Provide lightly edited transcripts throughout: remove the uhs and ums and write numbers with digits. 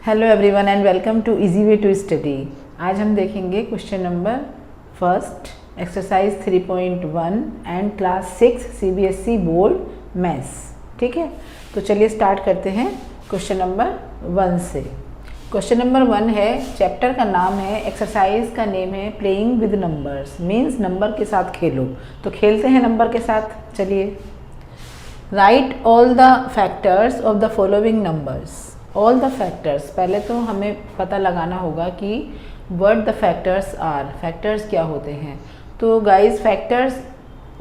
Hello everyone and welcome to easy way to study. आज हम देखेंगे question number first exercise 3.1 and class 6 CBSE board maths. ठीक है, तो चलिए स्टार्ट करते हैं क्वेश्चन नंबर 1 से। क्वेश्चन नंबर 1 है, चैप्टर का नाम है, एक्सरसाइज का नेम है playing with numbers, means number के साथ खेलो। तो खेलते हैं नंबर के साथ। चलिए, write all the factors of the following numbers. All the factors, पहले तो हमें पता लगाना होगा कि what the factors are, factors क्या होते हैं। तो गाइस फैक्टर्स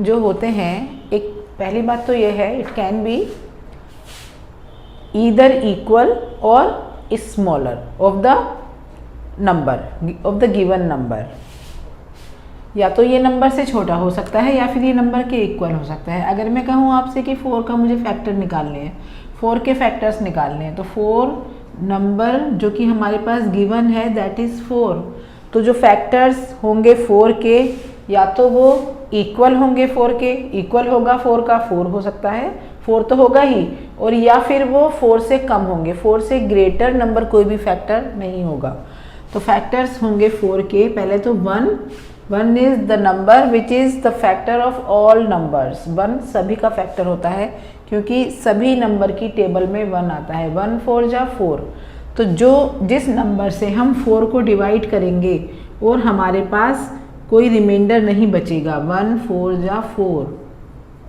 जो होते हैं, एक पहली बात तो ये है, it can be either equal or smaller of the number of the given number. या तो ये नंबर से छोटा हो सकता है या फिर ये नंबर के इक्वल हो सकता है। अगर मैं कहूँ आपसे कि 4 का मुझे फैक्टर निकालने हैं, 4 के फैक्टर्स निकालने हैं, तो 4 नंबर जो कि हमारे पास गिवन है दैट इज़ 4। तो जो फैक्टर्स होंगे 4 के, या तो वो इक्वल होंगे 4 के, इक्वल होगा 4 का, 4 हो सकता है, 4 तो होगा ही, और या फिर वो 4 से कम होंगे, 4 से ग्रेटर नंबर कोई भी फैक्टर नहीं होगा। तो फैक्टर्स होंगे 4 के। पहले तो 1 is the number which is the factor of all numbers. 1 सभी का फैक्टर होता है क्योंकि सभी नंबर की टेबल में 1 आता है। 1 4 जा 4। तो जिस नंबर से हम 4 को डिवाइड करेंगे और हमारे पास कोई रिमाइंडर नहीं बचेगा, 1 4 जा 4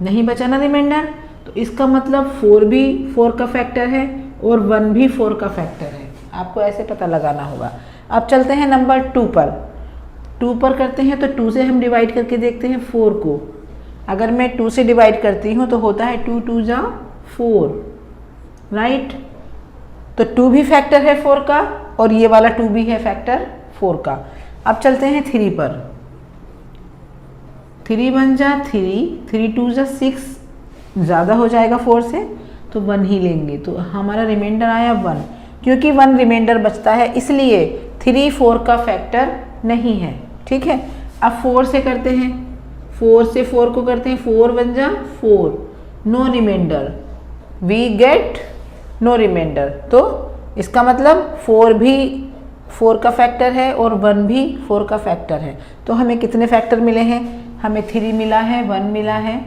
नहीं बचा ना रिमाइंडर, तो इसका मतलब 4 भी 4 का फैक्टर है और 1 भी 4 का फैक्टर है। आपको ऐसे पता लगाना होगा। अब चलते हैं नंबर 2 पर। 2 पर करते हैं तो 2 से हम डिवाइड करके देखते हैं 4 को। अगर मैं 2 से डिवाइड करती हूँ तो होता है 2 2 जा 4, राइट। तो 2 भी फैक्टर है 4 का और ये वाला 2 भी है फैक्टर 4 का। अब चलते हैं 3 पर। 3 1 जा 3, 3 2 जा 6, ज़्यादा हो जाएगा 4 से, तो 1 ही लेंगे। तो हमारा रिमाइंडर आया 1, क्योंकि 1 रिमाइंडर बचता है इसलिए 3 4 का फैक्टर नहीं है। ठीक है, अब 4 से करते हैं, 4 से 4 को करते हैं, 4 1 जा 4, no remainder, we get no remainder. तो इसका मतलब 4 भी 4 का फैक्टर है और 1 भी 4 का फैक्टर है। तो हमें कितने फैक्टर मिले हैं? हमें 3 मिला है, 1 मिला है,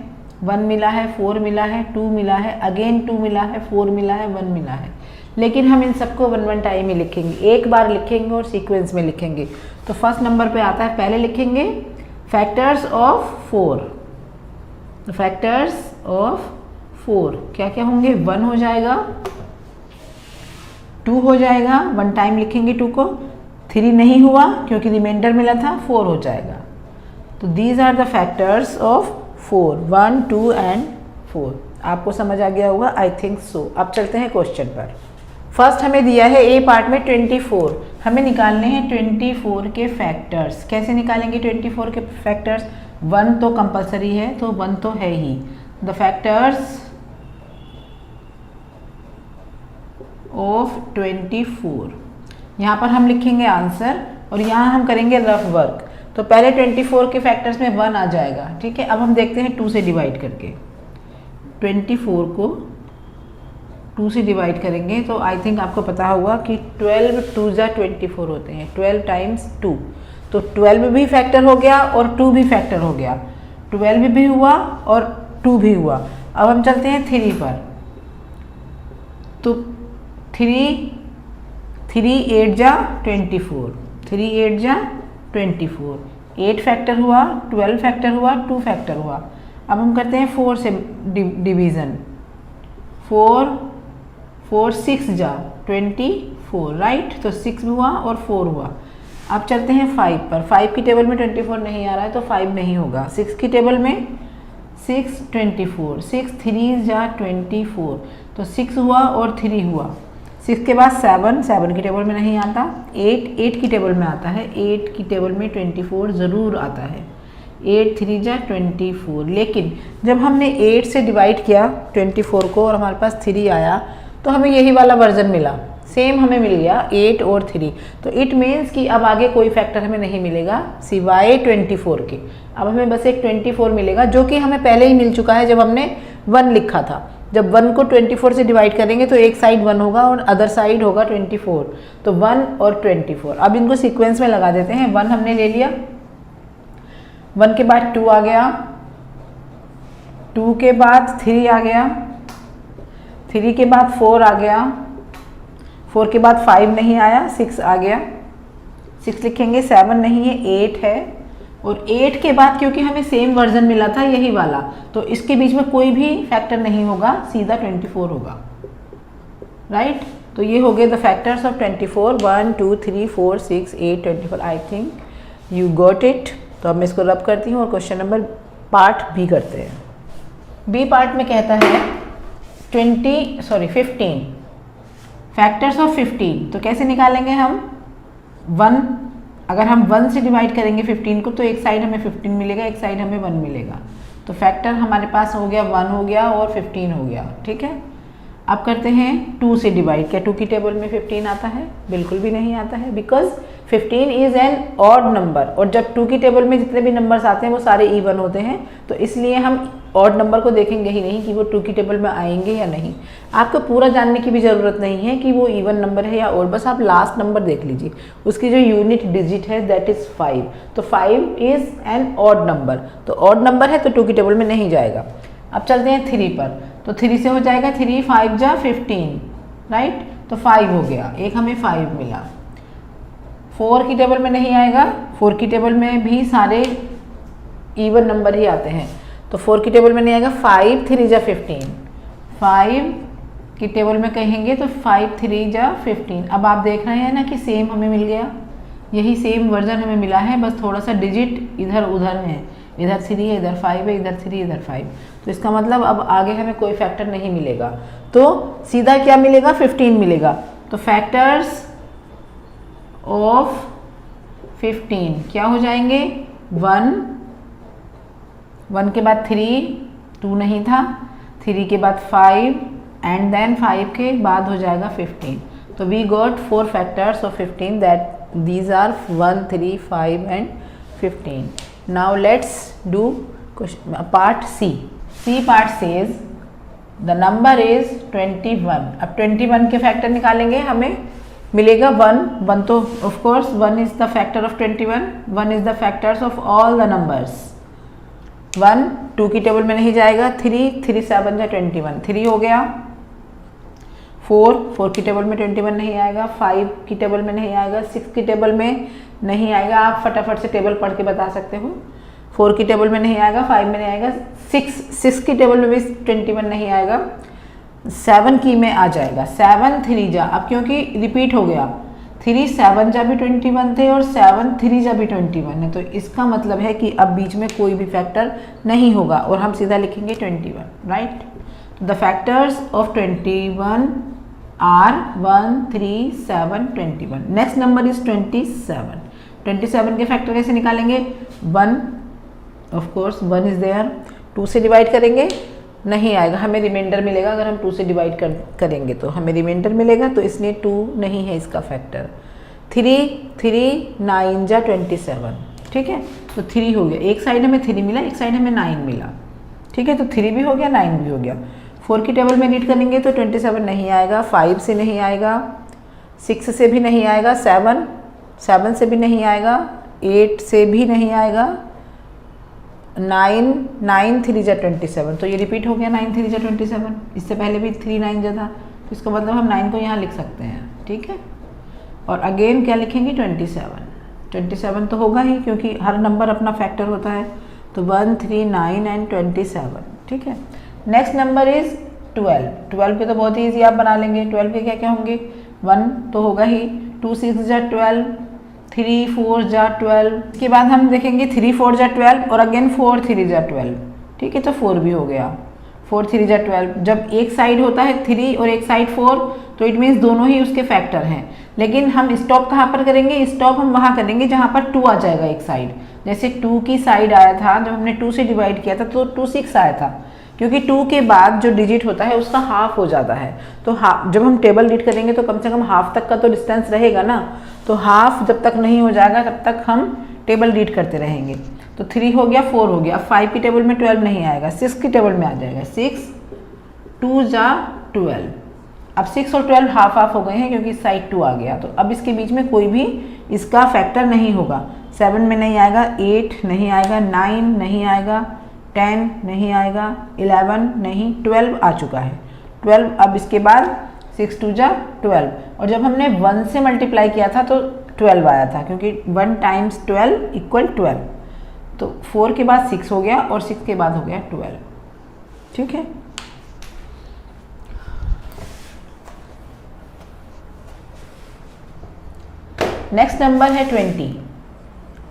1 मिला है, 4 मिला है, 2 मिला है, अगेन 2 मिला है, 4 मिला है, 1 मिला है। लेकिन हम इन सबको 1 टाइम ही लिखेंगे, एक बार लिखेंगे और सीक्वेंस में लिखेंगे। तो फर्स्ट नंबर पे आता है, पहले लिखेंगे फैक्टर्स ऑफ 4। फैक्टर्स ऑफ 4 क्या क्या होंगे? 1 हो जाएगा, 2 हो जाएगा, 1 टाइम लिखेंगे 2 को, 3 नहीं हुआ क्योंकि रिमाइंडर मिला था, 4 हो जाएगा। तो these are the factors of 4, 1 2 and 4। आपको समझ आ गया होगा, आई थिंक सो। अब चलते हैं क्वेश्चन पर। फर्स्ट हमें दिया है ए पार्ट में 24, हमें निकालने हैं 24 के फैक्टर्स। कैसे निकालेंगे 24 के फैक्टर्स? 1 तो कंपलसरी है, तो 1 तो है ही। द फैक्टर्स ऑफ 24, यहाँ पर हम लिखेंगे आंसर और यहाँ हम करेंगे रफ वर्क। तो पहले 24 के फैक्टर्स में 1 आ जाएगा। ठीक है, अब हम देखते हैं 2 से डिवाइड करके। 24 को 2 से डिवाइड करेंगे तो आई थिंक आपको पता होगा कि 12 2 जा 24 होते हैं, 12 टाइम्स 2। तो 12 भी फैक्टर हो गया और 2 भी फैक्टर हो गया, 12 भी हुआ और 2 भी हुआ। अब हम चलते हैं 3 पर। तो 3 8 जा 24, 3 8 जा 24, 8 फैक्टर हुआ, 12 फैक्टर हुआ, 2 फैक्टर हुआ। अब हम करते हैं 4 से डिवीज़न। 4 6 जा 24, राइट। तो 6 हुआ और 4 हुआ। अब चलते हैं 5 पर। 5 की टेबल में 24 नहीं आ रहा है तो 5 नहीं होगा। 6 की टेबल में 6 24, 6 3 जा 24, तो 6 हुआ और 3 हुआ। 6 के बाद 7 की टेबल में नहीं आता। 8 की टेबल में आता है, 8 की टेबल में 24 ज़रूर आता है। 8 3 जा 24। लेकिन जब हमने 8 से डिवाइड किया 24 को और हमारे पास 3 आया तो हमें यही वाला वर्जन मिला, सेम हमें मिल गया 8 और 3। तो इट मीन्स कि अब आगे कोई फैक्टर हमें नहीं मिलेगा सिवाय 24 के। अब हमें बस एक 24 मिलेगा जो कि हमें पहले ही मिल चुका है जब हमने 1 लिखा था। जब 1 को 24 से डिवाइड करेंगे तो एक साइड 1 होगा और अदर साइड होगा 24, तो 1 और 24। अब इनको सीक्वेंस में लगा देते हैं। 1 हमने ले लिया, 1 के बाद 2 आ गया, 2 के बाद 3 आ गया, 3 के बाद 4 आ गया, 4 के बाद 5 नहीं आया, 6 आ गया, 6 लिखेंगे, 7 नहीं है, 8 है, और 8 के बाद क्योंकि हमें सेम वर्जन मिला था यही वाला, तो इसके बीच में कोई भी फैक्टर नहीं होगा, सीधा 24 होगा, राइट। तो ये हो गए the factors of 24, 1 2 3 4 6 8 24। I think you got it. तो अब मैं इसको रब करती हूँ और क्वेश्चन नंबर पार्ट बी करते हैं। बी पार्ट में कहता है 15 फैक्टर्स ऑफ 15। तो कैसे निकालेंगे हम? 1, अगर हम 1 से डिवाइड करेंगे 15 को तो एक साइड हमें 15 मिलेगा, एक साइड हमें 1 मिलेगा। तो फैक्टर हमारे पास हो गया 1 हो गया और 15 हो गया, ठीक है। अब करते हैं 2 से डिवाइड। क्या 2 की टेबल में 15 आता है? बिल्कुल भी नहीं आता है, because 15 is an odd number, और जब 2 की टेबल में जितने भी नंबर्स आते हैं वो सारे इवन होते हैं, तो इसलिए हम ऑड नंबर को देखेंगे ही नहीं कि वो 2 की टेबल में आएंगे या नहीं। आपको पूरा जानने की भी ज़रूरत नहीं है कि वो इवन नंबर है या ऑड, बस आप लास्ट नंबर देख लीजिए, उसकी जो यूनिट डिजिट है दैट इज़ 5। तो 5 इज़ एन ऑड नंबर, तो ऑड नंबर है तो 2 की टेबल में नहीं जाएगा। अब चलते हैं 3 पर। तो 3 से हो जाएगा 3 5 जा 15, राइट। तो 5 हो गया, एक हमें 5 मिला। 4 की टेबल में नहीं आएगा, 4 की टेबल में भी सारे इवन नंबर ही आते हैं, तो 4 की टेबल में नहीं आएगा। 5 3 जा 15, 5 की टेबल में कहेंगे तो 5 3 जा 15। अब आप देख रहे हैं ना कि सेम हमें मिल गया, यही सेम वर्जन हमें मिला है, बस थोड़ा सा डिजिट इधर उधर है, इधर 3 है, इधर 5 है, इधर 3 इधर 5। तो इसका मतलब अब आगे हमें कोई फैक्टर नहीं मिलेगा, तो सीधा क्या मिलेगा? 15 मिलेगा। तो फैक्टर्स ऑफ 15 क्या हो जाएंगे? 1 के बाद 3, 2 नहीं था, 3 के बाद 5 एंड देन 5 के बाद हो जाएगा 15। तो we got 4 factors of 15 that these are 1 3 5 and 15। Now let's do part C. C part says the number is 21। अब 21 के फैक्टर निकालेंगे, हमें मिलेगा 1 तो of course 1 is the factor of 21, 1 is the factors of all the numbers. 1 2 की table में नहीं जाएगा, 3 7 जा 21, 3 हो गया। 4 की टेबल में 21 नहीं आएगा, 5 की टेबल में नहीं आएगा, 6 की टेबल में नहीं आएगा। आप फटाफट से टेबल पढ़ के बता सकते हो। 4 की टेबल में नहीं आएगा, 5 में नहीं आएगा, 6 की टेबल में भी 21 नहीं आएगा, 7 की में आ जाएगा। 7 3 जा, अब क्योंकि रिपीट हो गया, 3 7 जा भी 21 थे और 7 3 जा भी 21 है, तो इसका मतलब है कि अब बीच में कोई भी फैक्टर नहीं होगा और हम सीधा लिखेंगे 21, right. The factors of 21 are 1 3 7 21। Next number is 27। 27 के फैक्टर कैसे निकालेंगे? 1 ऑफ कोर्स 1 इज देयर। 2 से डिवाइड करेंगे, नहीं आएगा, हमें रिमाइंडर मिलेगा। अगर हम 2 से डिवाइड करेंगे तो हमें रिमाइंडर मिलेगा, तो इसलिए 2 नहीं है इसका फैक्टर। 3 9 जा 27, ठीक है। तो 3 हो गया, एक साइड हमें 3 मिला, एक साइड हमें 9 मिला, ठीक है। तो 3 भी हो गया, 9 भी हो गया। 4 की टेबल में रीड करेंगे तो 27 नहीं आएगा, 5 से नहीं आएगा, 6 से भी नहीं आएगा, 7 से भी नहीं आएगा, 8 से भी नहीं आएगा, 9 3 जा 27। तो ये रिपीट हो गया 9 3 जा 27। इससे पहले भी 3 9 जा था, तो इसका मतलब हम 9 को यहाँ लिख सकते हैं, ठीक है। और अगेन क्या लिखेंगे? 27 तो होगा ही, क्योंकि हर नंबर अपना फैक्टर होता है। तो 1 3 9 एंड 27, ठीक है। Next number is 12। 12 के तो बहुत ही ईजी आप बना लेंगे। 12 के क्या क्या होंगे? 1 तो होगा ही, 2 6 जा 12, 3 4 जा 12। इसके बाद हम देखेंगे 3 4 जा 12 और अगेन 4 3 जा 12, ठीक है। तो 4 भी हो गया, 4 3 जा 12। जब एक साइड होता है 3 और एक साइड 4, तो इट मीन्स दोनों ही उसके फैक्टर हैं। लेकिन हम स्टॉप कहाँ पर करेंगे? स्टॉप हम वहाँ करेंगे जहाँ पर 2 आ जाएगा एक साइड। जैसे 2 की साइड आया था, जब हमने 2 से डिवाइड किया था तो 2 6 आया था, क्योंकि 2 के बाद जो डिजिट होता है उसका हाफ हो जाता है। तो जब हम टेबल रीड करेंगे तो कम से कम हाफ तक का तो डिस्टेंस रहेगा ना, तो हाफ जब तक नहीं हो जाएगा तब तक हम टेबल रीड करते रहेंगे। तो 3 हो गया, 4 हो गया। अब 5 की टेबल में 12 नहीं आएगा, 6 की टेबल में आ जाएगा, 6 2 जा 12। अब 6 और 12 हाफ हाफ हो गए हैं क्योंकि इस साइड 2 आ गया, तो अब इसके बीच में कोई भी इसका फैक्टर नहीं होगा। 7 में नहीं आएगा, 8 नहीं आएगा, 9 नहीं आएगा, 10 नहीं आएगा, 11 नहीं, 12 आ चुका है 12। अब इसके बाद 6 2 जा 12, और जब हमने 1 से मल्टीप्लाई किया था तो 12 आया था क्योंकि 1 टाइम्स 12 इक्वल 12। तो 4 के बाद 6 हो गया और 6 के बाद हो गया 12। ठीक है, नेक्स्ट नंबर है 20।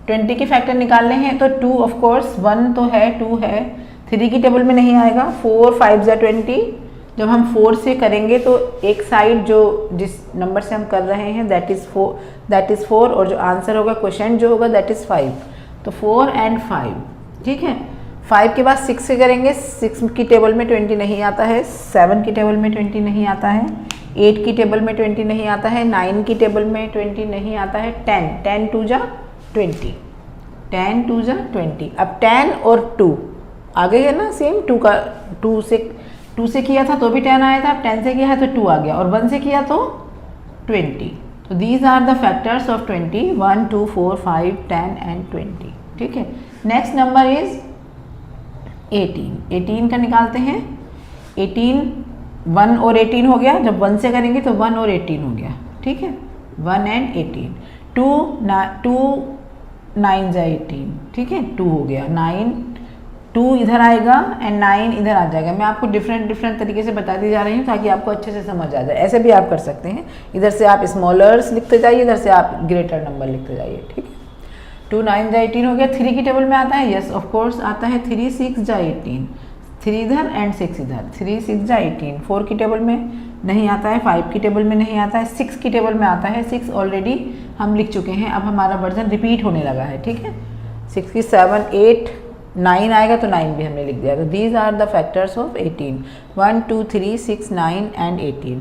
20 के फैक्टर निकालने हैं तो 2 ऑफ कोर्स, 1 तो है, 2 है, 3 की टेबल में नहीं आएगा। 4 5 जा 20। जब हम 4 से करेंगे तो एक साइड जो जिस नंबर से हम कर रहे हैं दैट इज़ 4, और जो आंसर होगा क्वेश्चन जो होगा दैट इज़ 5। तो 4 and 5। ठीक है, 5 के बाद 6 से करेंगे, 6 की टेबल में 20 नहीं आता है, 7 की टेबल में 20 नहीं आता है, 8 की टेबल में 20 नहीं आता है, 9 की टेबल में 20 नहीं आता है, 10 2 जा 20, 10 2 जा 20। अब 10 और 2 आ गए है ना, सेम 2 से किया था तो भी 10 आया था, अब 10 से किया है तो 2 आ गया, और 1 से किया तो 20। तो these are the factors of 20, 1 2 4 5 10 and 20। ठीक है, नेक्स्ट नंबर इज 18। 18 का निकालते हैं। 18 1 और 18 हो गया, जब 1 से करेंगे तो 1 और 18 हो गया। ठीक है, 1 and 18। 2 9 जा 18। ठीक है, 2 हो गया, 9 2 इधर आएगा एंड 9 इधर आ जाएगा। मैं आपको डिफरेंट तरीके से बताती जा रही हूँ ताकि आपको अच्छे से समझ आ जाए। ऐसे भी आप कर सकते हैं, इधर से आप स्मॉलर्स लिखते जाइए, इधर से आप ग्रेटर नंबर लिखते जाइए। ठीक है, 2 9 जा 18 हो गया। 3 की टेबल में आता है, यस ऑफ कोर्स आता है। 3 6 जा 18, 3 इधर एंड 6 इधर, 3 6 जा 18। 4 की टेबल में नहीं आता है, 5 की टेबल में नहीं आता है, 6 की टेबल में आता है। 6 ऑलरेडी हम लिख चुके हैं, अब हमारा वर्जन रिपीट होने लगा है। ठीक है, 6 की 7 8 9 आएगा तो 9 भी हमने लिख दिया। तो these are the factors of 18, 1 2 3 6 9 and 18।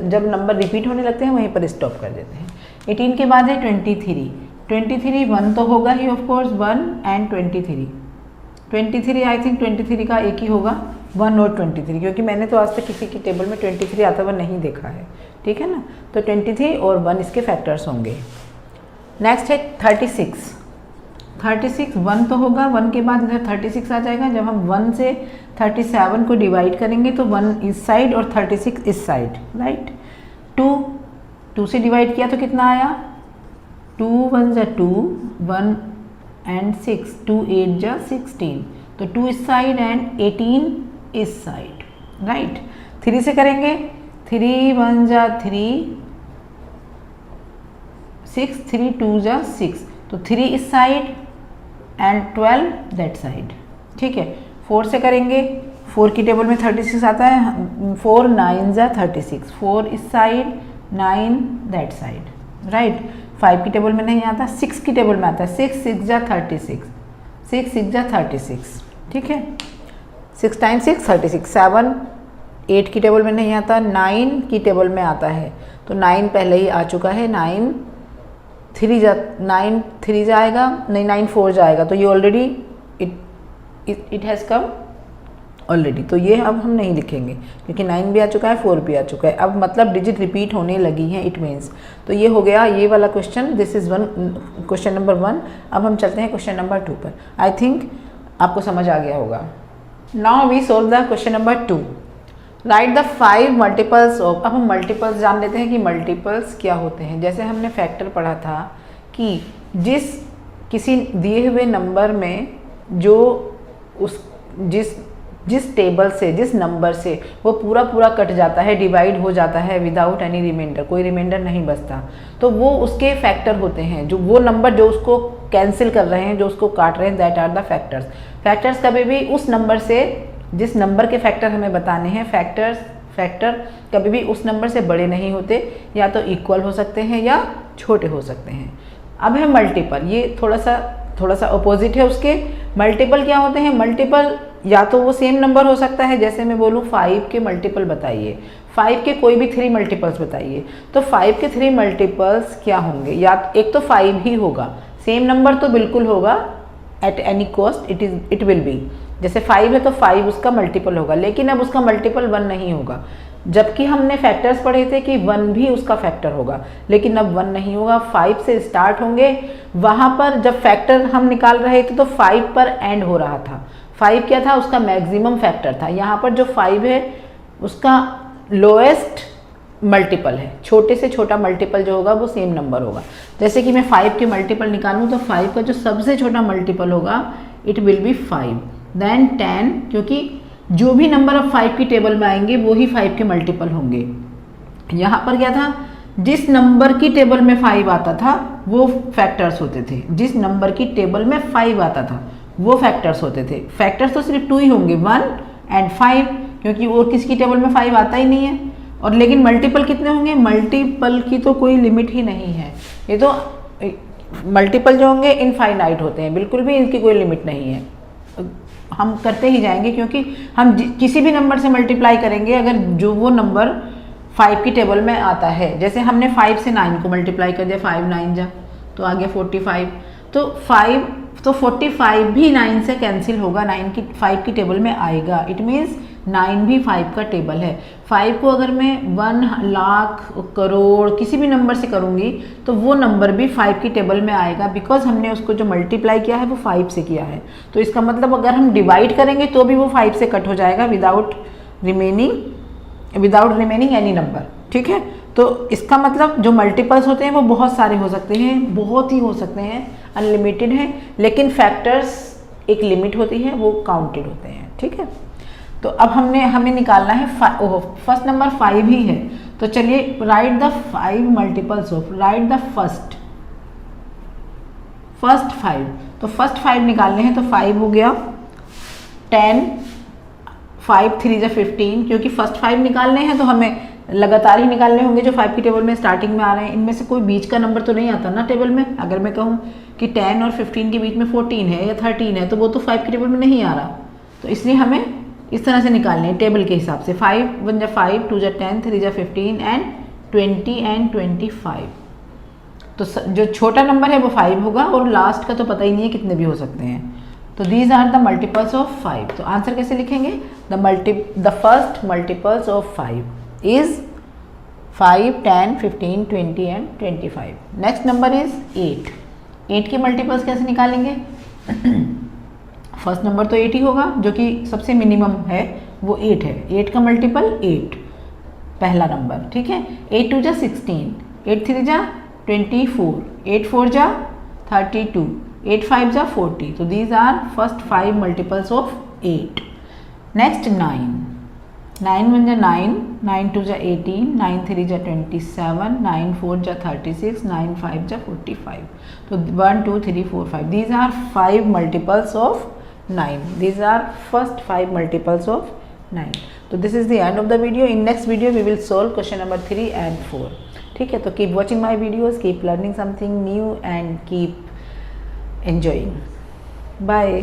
जब नंबर रिपीट होने लगते हैं वहीं पर स्टॉप कर देते हैं। 18 के बाद है 23। 23 1 तो होगा ही of course, 1 and 23 I think 23 का एक ही होगा, 1 और 23, क्योंकि मैंने तो आज तक किसी की टेबल में 23 आता हुआ नहीं देखा है। ठीक है ना, तो 23 और 1 इसके फैक्टर्स होंगे। नेक्स्ट है 36। 36 1 तो होगा, 1 के बाद इधर 36 आ जाएगा। जब हम 1 से 37 को डिवाइड करेंगे तो 1 इस साइड और 36 इस साइड, राइट। 2 से डिवाइड किया तो कितना आया, 2 1 जा 2, 1 एंड 6, 2 8 जा 16। तो 2 इस साइड एंड 18 इस साइड, राइट। 3 से करेंगे, 3 1 जा 3, 6 3 2 जा 6, तो 3 इस साइड एंड 12 दैट साइड। ठीक है, 4 से करेंगे, 4 की टेबल में 36 आता है, 4 9 जा 36, 4 इस साइड 9 दैट साइड, राइट। 5 की टेबल में नहीं आता, 6 की टेबल में आता है, 6 6 जा 36, 6 6 जा 36। ठीक है, 6 टाइम्स 6 36। 7 8 की टेबल में नहीं आता, 9 की टेबल में आता है, तो 9 पहले ही आ चुका है। 9 3 जाएगा, नहीं 9 4 जाएगा, तो ये already it has come already, तो ये अब हम नहीं लिखेंगे क्योंकि 9 भी आ चुका है, 4 भी आ चुका है। अब मतलब डिजिट रिपीट होने लगी हैं, इट मीन्स। तो ये हो गया ये वाला question, this is question number 1। अब हम चलते हैं क्वेश्चन नंबर 2 पर। आई थिंक आपको समझ आ गया होगा। Now we solve the question number 2। Write the 5 multiples of. अब हम मल्टीपल्स जान लेते हैं कि मल्टीपल्स क्या होते हैं। जैसे हमने फैक्टर पढ़ा था कि किसी दिए हुए नंबर में जो जिस टेबल से, जिस नंबर से वो पूरा कट जाता है, डिवाइड हो जाता है विदाउट एनी रिमाइंडर, कोई रिमाइंडर नहीं बचता, तो वो उसके फैक्टर होते हैं। जो वो नंबर जो उसको कैंसिल कर रहे हैं, जो उसको काट रहे हैं, that are the factors. Factors कभी भी उस नंबर से, जिस नंबर के फैक्टर हमें बताने हैं, फैक्टर कभी भी उस नंबर से बड़े नहीं होते, या तो इक्वल हो सकते हैं या छोटे हो सकते हैं। अब है मल्टीपल, ये थोड़ा सा अपोजिट है उसके। मल्टीपल क्या होते हैं, मल्टीपल या तो वो सेम नंबर हो सकता है, जैसे मैं बोलूँ 5 के मल्टीपल बताइए, 5 के कोई भी 3 मल्टीपल्स बताइए, तो 5 के 3 मल्टीपल्स क्या होंगे, या एक तो 5 ही होगा, सेम नंबर तो बिल्कुल होगा, at any cost it will be. जैसे 5 है तो 5 उसका मल्टीपल होगा, लेकिन अब उसका मल्टीपल 1 नहीं होगा। जबकि हमने फैक्टर्स पढ़े थे कि 1 भी उसका फैक्टर होगा, लेकिन अब 1 नहीं होगा, 5 से स्टार्ट होंगे। वहाँ पर जब फैक्टर हम निकाल रहे थे तो 5 पर एंड हो रहा था। 5 क्या था? उसका मैक्सिमम फैक्टर था। यहाँ पर जो 5 है उसका लोएस्ट मल्टीपल है, छोटे से छोटा मल्टीपल जो होगा वो सेम नंबर होगा। जैसे कि मैं 5 के मल्टीपल निकालूँ तो 5 का जो सबसे छोटा मल्टीपल होगा इट विल बी 5, देन 10, क्योंकि जो भी नंबर अब 5 की टेबल में आएंगे वो ही 5 के मल्टीपल होंगे। यहाँ पर क्या था? जिस नंबर की टेबल में 5 आता था वो फैक्टर्स होते थे, जिस नंबर की टेबल में 5 आता था वो फैक्टर्स होते थे। फैक्टर्स तो सिर्फ 2 ही होंगे, 1 एंड 5, क्योंकि और किसी की टेबल में 5 आता ही नहीं है। और लेकिन मल्टीपल कितने होंगे? मल्टीपल की तो कोई लिमिट ही नहीं है। ये तो मल्टीपल जो होंगे इनफाइनाइट होते हैं, बिल्कुल भी इनकी कोई लिमिट नहीं है। हम करते ही जाएंगे, क्योंकि हम किसी भी नंबर से मल्टीप्लाई करेंगे अगर जो वो नंबर 5 की टेबल में आता है। जैसे हमने 5 से 9 को मल्टीप्लाई कर दिया, 5 9 जा तो आ गया 45, तो 45 भी 9 से कैंसिल होगा, 5 की टेबल में आएगा। इट मीन्स 9 भी 5 का टेबल है। 5 को अगर मैं 1 लाख करोड़ किसी भी नंबर से करूँगी तो वो नंबर भी 5 की टेबल में आएगा, बिकॉज हमने उसको जो मल्टीप्लाई किया है वो 5 से किया है। तो इसका मतलब अगर हम डिवाइड करेंगे तो भी वो 5 से कट हो जाएगा विदाउट रिमेनिंग एनी नंबर। ठीक है, तो इसका मतलब जो मल्टीपल्स होते हैं वो बहुत सारे हो सकते हैं, बहुत ही हो सकते हैं, अनलिमिटेड है, लेकिन फैक्टर्स एक लिमिट होती है, वो काउंटेड होते हैं। ठीक है, तो अब हमें निकालना है फर्स्ट नंबर 5 ही है, तो चलिए right the 5 multiples of, right the first 5। तो फर्स्ट 5 निकालने हैं, तो 5 हो गया 10, 5 3 जा 15, क्योंकि फर्स्ट 5 निकालने हैं तो हमें लगातार ही निकालने होंगे जो 5 की टेबल में स्टार्टिंग में आ रहे हैं। इनमें से कोई बीच का नंबर तो नहीं आता ना टेबल में। अगर मैं कहूँ कि 10 और 15 के बीच में 14 है या 13 है तो वो तो 5 की टेबल में नहीं आ रहा, तो इसलिए हमें इस तरह से निकालने हैं टेबल के हिसाब से। 5 1 जा 5, 2 जा 10, 3 जा 15 एंड 20 एंड 25। तो जो छोटा नंबर है वो 5 होगा और लास्ट का तो पता ही नहीं है कितने भी हो सकते हैं। तो these are the multiples of 5। तो आंसर कैसे लिखेंगे? The first multiples of 5 is 5, 10, 15, 20 and 25। Next number is 8। 8 के मल्टीपल्स कैसे निकालेंगे? फर्स्ट नंबर तो 8 ही होगा, जो कि सबसे मिनिमम है वो 8 है। 8 का मल्टीपल 8, पहला नंबर। ठीक है, 8 2 जा 16, 8 3 जा 24, 8 4 जा 32, 8 5 जा 40। तो these are first 5 multiples of 8। Next 9। 9 1 जा 9, 9 2 जा 18, 9 3 जा 27, 9 4 जा 36, 9 5 जा 45। तो 1 2 3 4 5, these are 5 multiples of 9. These are first 5 multiples of 9. So this is the end of the video. In next video we will solve question number 3 and 4. ठीक है, तो keep watching my videos, keep learning something new and keep enjoying. Bye.